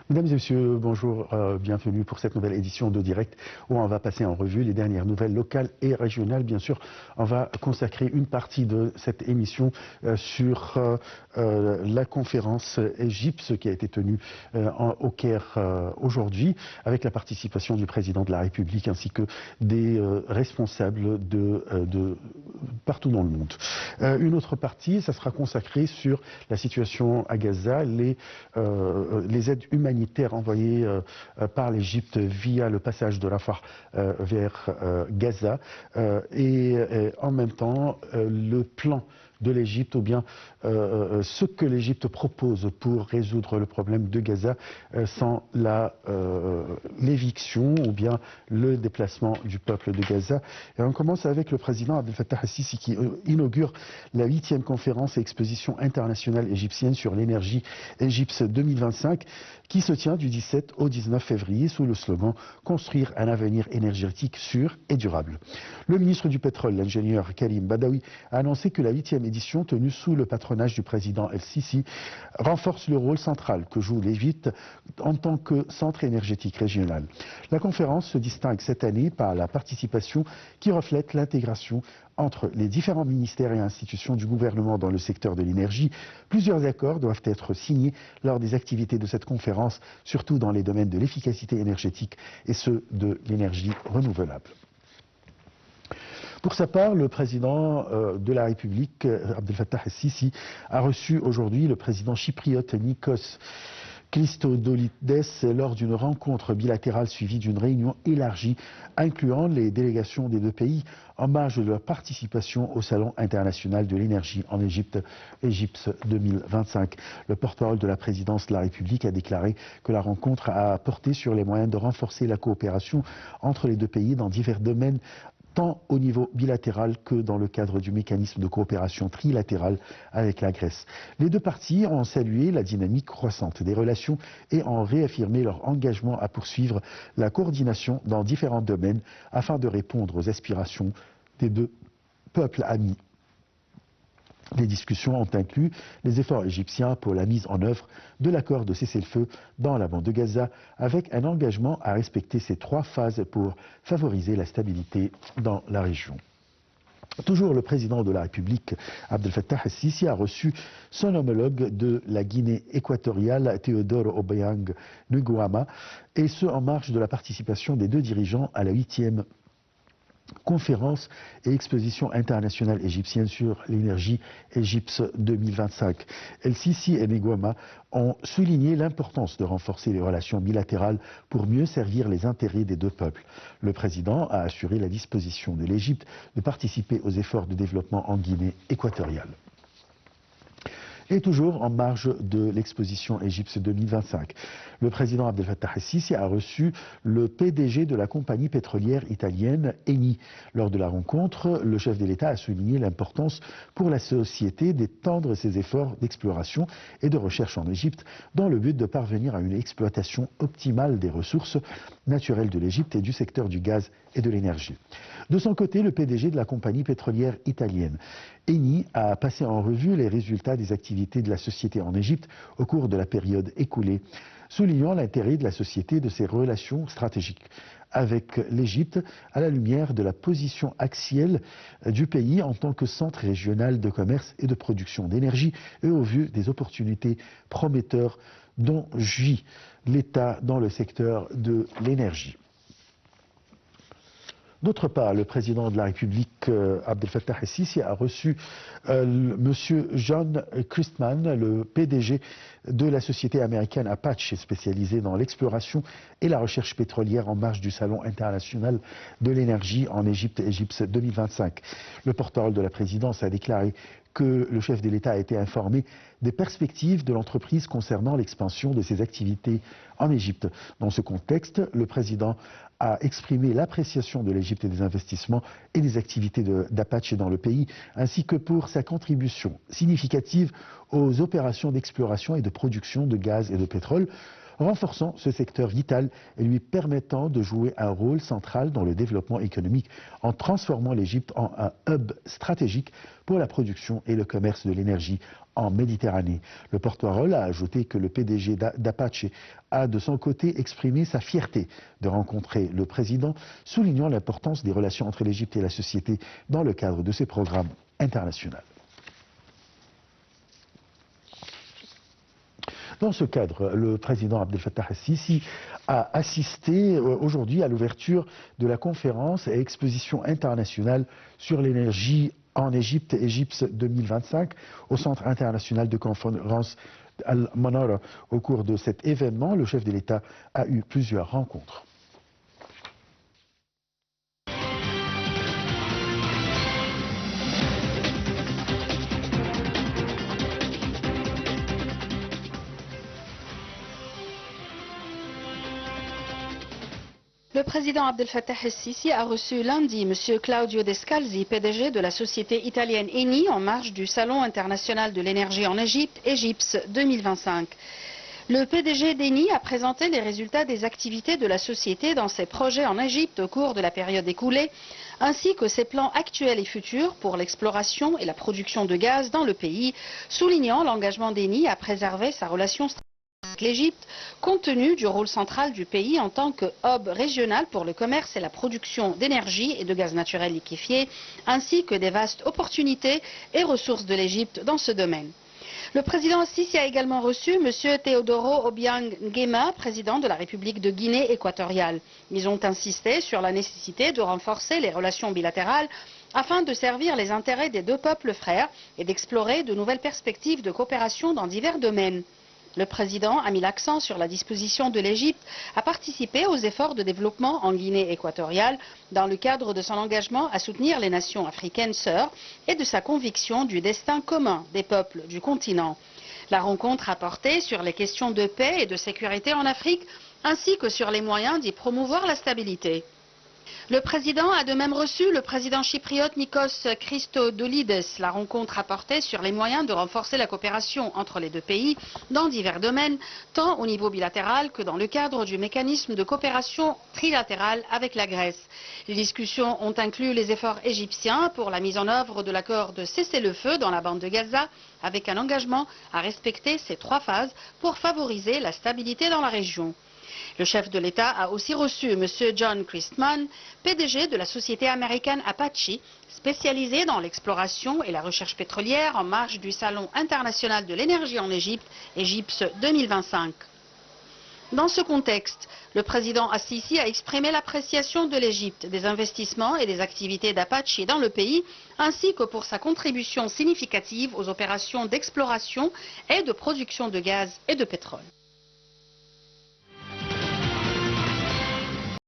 Mesdames et messieurs, bonjour, bienvenue pour cette nouvelle édition de Direct où on va passer en revue les dernières nouvelles locales et régionales. Bien sûr, on va consacrer une partie de cette émission sur la conférence EGIPS qui a été tenue au Caire aujourd'hui avec la participation du président de la République ainsi que des responsables de partout dans le monde. Une autre partie, ça sera consacré sur la situation à Gaza, les aides humanitaires envoyées par l'Égypte via le passage de Rafah vers Gaza et en même temps le plan de l'Égypte ou bien ce que l'Égypte propose pour résoudre le problème de Gaza sans l'éviction ou bien le déplacement du peuple de Gaza. Et on commence avec le président Abdel Fattah el-Sisi qui inaugure la 8e conférence et exposition internationale égyptienne sur l'énergie EGIPS 2025 qui se tient du 17 au 19 février sous le slogan « Construire un avenir énergétique sûr et durable ». Le ministre du Pétrole, l'ingénieur Karim Badawi, a annoncé que la 8e édition tenue sous le patronage du président El-Sisi renforce le rôle central que joue l'Égypte en tant que centre énergétique régional. La conférence se distingue cette année par la participation qui reflète l'intégration entre les différents ministères et institutions du gouvernement dans le secteur de l'énergie. Plusieurs accords doivent être signés lors des activités de cette conférence, surtout dans les domaines de l'efficacité énergétique et ceux de l'énergie renouvelable. Pour sa part, le président de la République, Abdel Fattah el-Sisi, a reçu aujourd'hui le président chypriote Nikos Christodoulides lors d'une rencontre bilatérale suivie d'une réunion élargie incluant les délégations des deux pays en marge de leur participation au Salon international de l'énergie en Égypte, EGIPS 2025. Le porte-parole de la présidence de la République a déclaré que la rencontre a porté sur les moyens de renforcer la coopération entre les deux pays dans divers domaines tant au niveau bilatéral que dans le cadre du mécanisme de coopération trilatérale avec la Grèce. Les deux parties ont salué la dynamique croissante des relations et ont réaffirmé leur engagement à poursuivre la coordination dans différents domaines afin de répondre aux aspirations des deux peuples amis. Les discussions ont inclus les efforts égyptiens pour la mise en œuvre de l'accord de cessez-le-feu dans la bande de Gaza, avec un engagement à respecter ces 3 phases pour favoriser la stabilité dans la région. Toujours le président de la République, Abdel Fattah el-Sisi, a reçu son homologue de la Guinée équatoriale, Théodore Obiang Nguema, et ce en marge de la participation des deux dirigeants à la 8e conférence et exposition internationale égyptienne sur l'énergie EGIPS 2025. El-Sisi et Nguema ont souligné l'importance de renforcer les relations bilatérales pour mieux servir les intérêts des deux peuples. Le président a assuré la disposition de l'Égypte de participer aux efforts de développement en Guinée équatoriale. Et toujours en marge de l'exposition EGIPS 2025, le président Abdel Fattah el-Sisi a reçu le PDG de la compagnie pétrolière italienne Eni. Lors de la rencontre, le chef de l'État a souligné l'importance pour la société d'étendre ses efforts d'exploration et de recherche en Égypte dans le but de parvenir à une exploitation optimale des ressources naturelles de l'Égypte et du secteur du gaz et de l'énergie. De son côté, le PDG de la compagnie pétrolière italienne Eni a passé en revue les résultats des activités de la société en Égypte au cours de la période écoulée, soulignant l'intérêt de la société de ses relations stratégiques avec l'Égypte à la lumière de la position axiale du pays en tant que centre régional de commerce et de production d'énergie et au vu des opportunités prometteurs dont jouit l'État dans le secteur de l'énergie. D'autre part, le président de la République, Abdel Fattah el-Sisi, a reçu M. John Christman, le PDG de la société américaine Apache, spécialisée dans l'exploration et la recherche pétrolière en marge du Salon international de l'énergie en Égypte, EGIPS 2025. Le porte-parole de la présidence a déclaré que le chef de l'État a été informé des perspectives de l'entreprise concernant l'expansion de ses activités en Égypte. Dans ce contexte, le président a exprimé l'appréciation de l'Égypte et des investissements et des activités d'Apache dans le pays, ainsi que pour sa contribution significative aux opérations d'exploration et de production de gaz et de pétrole, renforçant ce secteur vital et lui permettant de jouer un rôle central dans le développement économique en transformant l'Égypte en un hub stratégique pour la production et le commerce de l'énergie en Méditerranée. Le porte-parole a ajouté que le PDG d'Apache a de son côté exprimé sa fierté de rencontrer le président, soulignant l'importance des relations entre l'Égypte et la société dans le cadre de ses programmes internationaux. Dans ce cadre, le président Abdel Fattah el-Sisi a assisté aujourd'hui à l'ouverture de la conférence et exposition internationale sur l'énergie en Égypte, Égypte 2025, au Centre international de conférence Al-Manara. Au cours de cet événement, le chef de l'État a eu plusieurs rencontres. Le président Abdel Fattah el-Sisi a reçu lundi M. Claudio Descalzi, PDG de la société italienne Eni, en marge du Salon international de l'énergie en Égypte, Égypte 2025. Le PDG d'Eni a présenté les résultats des activités de la société dans ses projets en Égypte au cours de la période écoulée, ainsi que ses plans actuels et futurs pour l'exploration et la production de gaz dans le pays, soulignant l'engagement d'Eni à préserver sa relation stratégique avec l'Égypte, compte tenu du rôle central du pays en tant que hub régional pour le commerce et la production d'énergie et de gaz naturel liquéfié, ainsi que des vastes opportunités et ressources de l'Égypte dans ce domaine. Le président Sisi a également reçu M. Teodoro Obiang Nguema, président de la République de Guinée équatoriale. Ils ont insisté sur la nécessité de renforcer les relations bilatérales afin de servir les intérêts des deux peuples frères et d'explorer de nouvelles perspectives de coopération dans divers domaines. Le président a mis l'accent sur la disposition de l'Égypte à participer aux efforts de développement en Guinée équatoriale dans le cadre de son engagement à soutenir les nations africaines sœurs et de sa conviction du destin commun des peuples du continent. La rencontre a porté sur les questions de paix et de sécurité en Afrique ainsi que sur les moyens d'y promouvoir la stabilité. Le président a de même reçu le président chypriote Nikos Christodoulides. La rencontre a porté sur les moyens de renforcer la coopération entre les deux pays dans divers domaines, tant au niveau bilatéral que dans le cadre du mécanisme de coopération trilatérale avec la Grèce. Les discussions ont inclus les efforts égyptiens pour la mise en œuvre de l'accord de cessez-le-feu dans la bande de Gaza, avec un engagement à respecter ces trois phases pour favoriser la stabilité dans la région. Le chef de l'État a aussi reçu M. John Christman, PDG de la société américaine Apache, spécialisée dans l'exploration et la recherche pétrolière en marge du Salon international de l'énergie en Égypte, Égypte 2025. Dans ce contexte, le président Sisi a exprimé l'appréciation de l'Égypte des investissements et des activités d'Apache dans le pays, ainsi que pour sa contribution significative aux opérations d'exploration et de production de gaz et de pétrole.